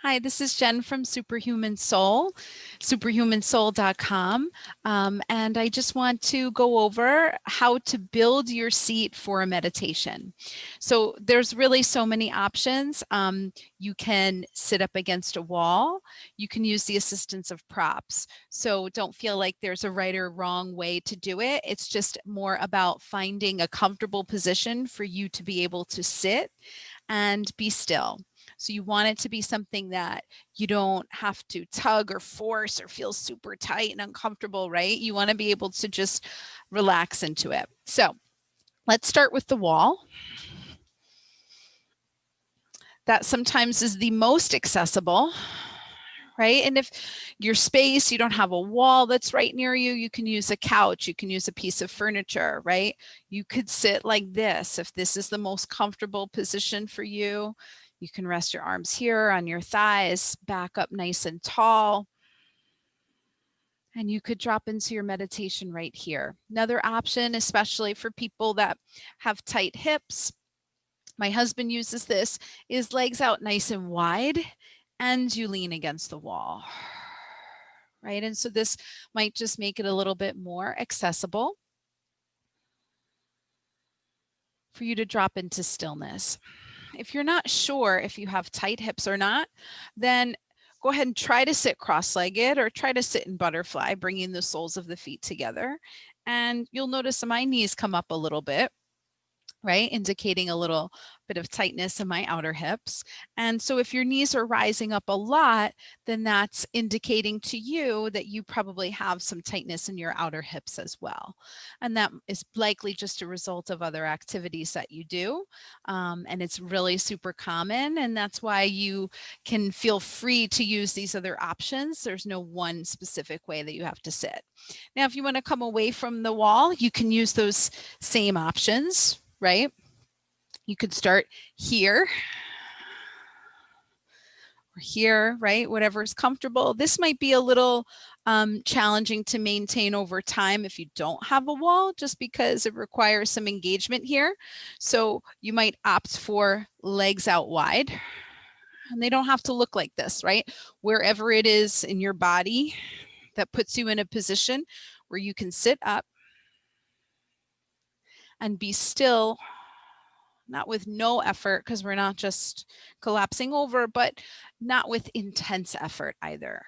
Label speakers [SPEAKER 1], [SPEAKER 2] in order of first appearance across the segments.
[SPEAKER 1] Hi, this is Jen from Superhuman Soul, superhumansoul.com. And I just want to go over how to build your seat for a meditation. So there's really so many options. You can sit up against a wall. You can use the assistance of props. So don't feel like there's a right or wrong way to do it. It's just more about finding a comfortable position for you to be able to sit and be still. So you want it to be something that you don't have to tug or force or feel super tight and uncomfortable, right? You want to be able to just relax into it. So let's start with the wall. That sometimes is the most accessible, right? And if your space, you don't have a wall that's right near you, you can use a couch, you can use a piece of furniture, right? You could sit like this if this is the most comfortable position for you. You can rest your arms here on your thighs, back up nice and tall. And you could drop into your meditation right here. Another option, especially for people that have tight hips, my husband uses this, is legs out nice and wide and you lean against the wall, right? And so this might just make it a little bit more accessible for you to drop into stillness. If you're not sure if you have tight hips or not, then go ahead and try to sit cross-legged or try to sit in butterfly, bringing the soles of the feet together. And you'll notice my knees come up a little bit, right? Indicating a little bit of tightness in my outer hips. And so if your knees are rising up a lot, then that's indicating to you that you probably have some tightness in your outer hips as well. And that is likely just a result of other activities that you do. And it's really super common. And that's why you can feel free to use these other options. There's no one specific way that you have to sit. Now, if you want to come away from the wall, you can use those same options, right? You could start here or here, right? Whatever is comfortable. This might be a little challenging to maintain over time if you don't have a wall, just because it requires some engagement here. So you might opt for legs out wide. And they don't have to look like this, right? Wherever it is in your body that puts you in a position where you can sit up and be still, not with no effort, because we're not just collapsing over, but not with intense effort either.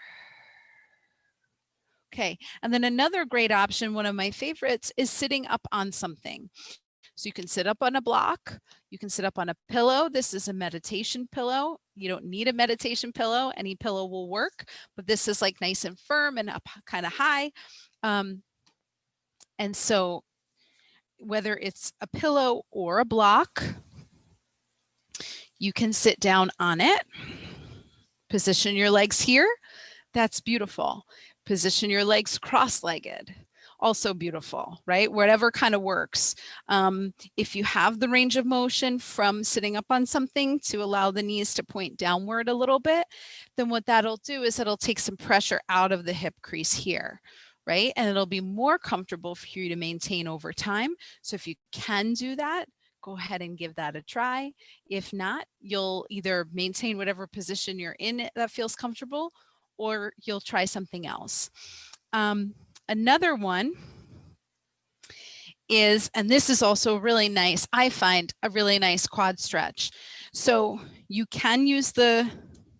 [SPEAKER 1] Okay, and then another great option, one of my favorites, is sitting up on something. So you can sit up on a block, you can sit up on a pillow. This is a meditation pillow. You don't need a meditation pillow. Any pillow will work, but this is like nice and firm and up kind of high. And so whether it's a pillow or a block, you can sit down on it, position your legs here. That's beautiful. Position your legs cross-legged. Also beautiful, right? Whatever kind of works. If you have the range of motion from sitting up on something to allow the knees to point downward a little bit, then what that'll do is it'll take some pressure out of the hip crease here, right? And it'll be more comfortable for you to maintain over time. So if you can do that, go ahead and give that a try. If not, you'll either maintain whatever position you're in that feels comfortable, or you'll try something else. Another one is, and this is also really nice, I find a really nice quad stretch. So you can use the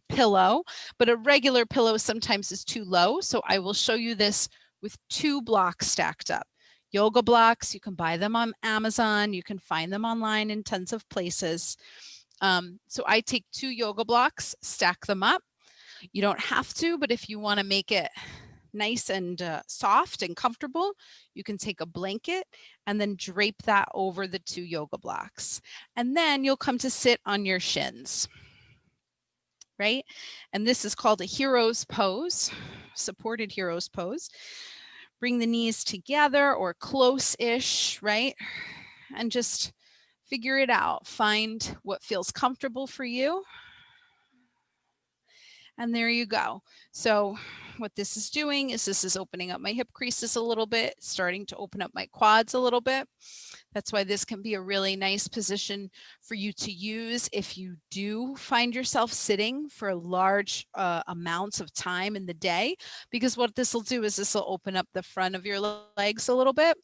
[SPEAKER 1] pillow, but a regular pillow sometimes is too low. So I will show you this with 2 blocks stacked up. Yoga blocks, you can buy them on Amazon, you can find them online in tons of places. So I take 2 yoga blocks, stack them up. You don't have to, but if you want to make it nice and soft and comfortable, you can take a blanket and then drape that over the 2 yoga blocks. And then you'll come to sit on your shins, right? And this is called a hero's pose, supported hero's pose. Bring the knees together or close-ish, right? And just figure it out. Find what feels comfortable for you. And there you go. So what this is doing is this is opening up my hip creases a little bit, starting to open up my quads a little bit. That's why this can be a really nice position for you to use if you do find yourself sitting for large amounts of time in the day, because what this will do is this will open up the front of your legs a little bit.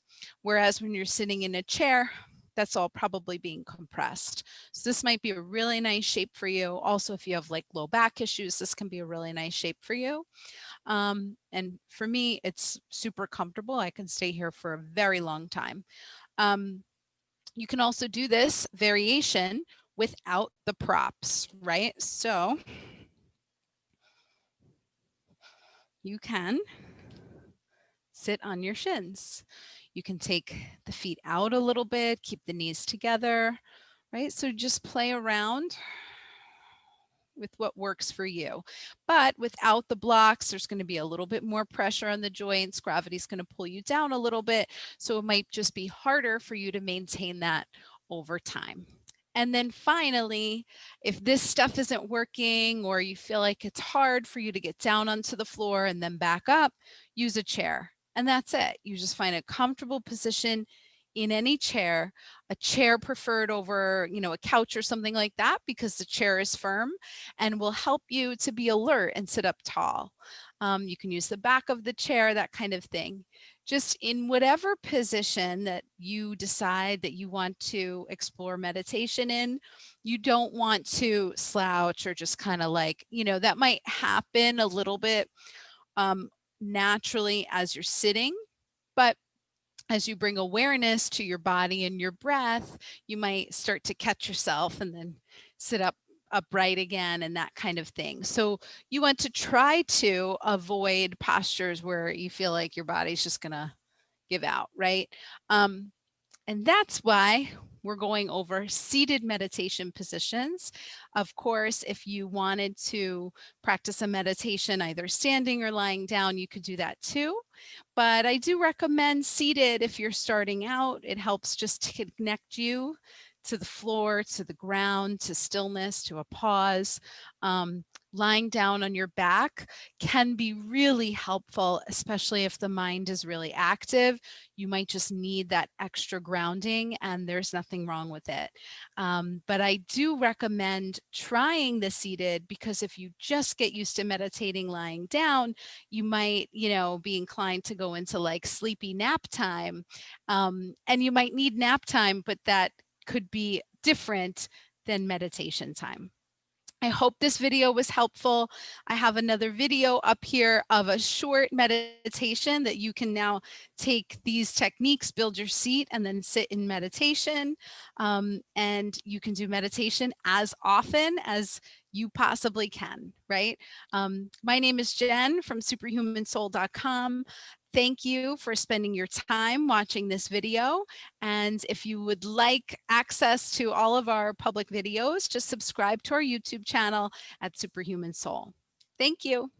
[SPEAKER 1] Whereas when you're sitting in a chair, that's all probably being compressed. So this might be a really nice shape for you. Also, if you have like low back issues, this can be a really nice shape for you. And for me, it's super comfortable. I can stay here for a very long time. You can also do this variation without the props, right? So you can sit on your shins. You can take the feet out a little bit, keep the knees together, right? So just play around with what works for you. But without the blocks, there's going to be a little bit more pressure on the joints. Gravity's going to pull you down a little bit. So it might just be harder for you to maintain that over time. And then finally, if this stuff isn't working or you feel like it's hard for you to get down onto the floor and then back up, use a chair. And that's it. You just find a comfortable position in any chair, a chair preferred over, a couch or something like that, because the chair is firm and will help you to be alert and sit up tall. You can use the back of the chair, that kind of thing. Just in whatever position that you decide that you want to explore meditation in, you don't want to slouch or just kind of like, that might happen a little bit naturally as you're sitting, but as you bring awareness to your body and your breath, you might start to catch yourself and then sit up upright again and that kind of thing. So you want to try to avoid postures where you feel like your body's just gonna give out, right? And that's why we're going over seated meditation positions. Of course, if you wanted to practice a meditation either standing or lying down, you could do that too. But I do recommend seated if you're starting out. It helps just to connect you to the floor, to the ground, to stillness, to a pause. Lying down on your back can be really helpful, especially if the mind is really active. You might just need that extra grounding, and there's nothing wrong with it. But I do recommend trying the seated, because if you just get used to meditating lying down, you might, be inclined to go into like sleepy nap time. And you might need nap time, but that could be different than meditation time. I hope this video was helpful. I have another video up here of a short meditation that you can now take these techniques, build your seat, and then sit in meditation. And you can do meditation as often as you possibly can, right? My name is Jen from superhumansoul.com. Thank you for spending your time watching this video. And if you would like access to all of our public videos, just subscribe to our YouTube channel at Superhuman Soul. Thank you.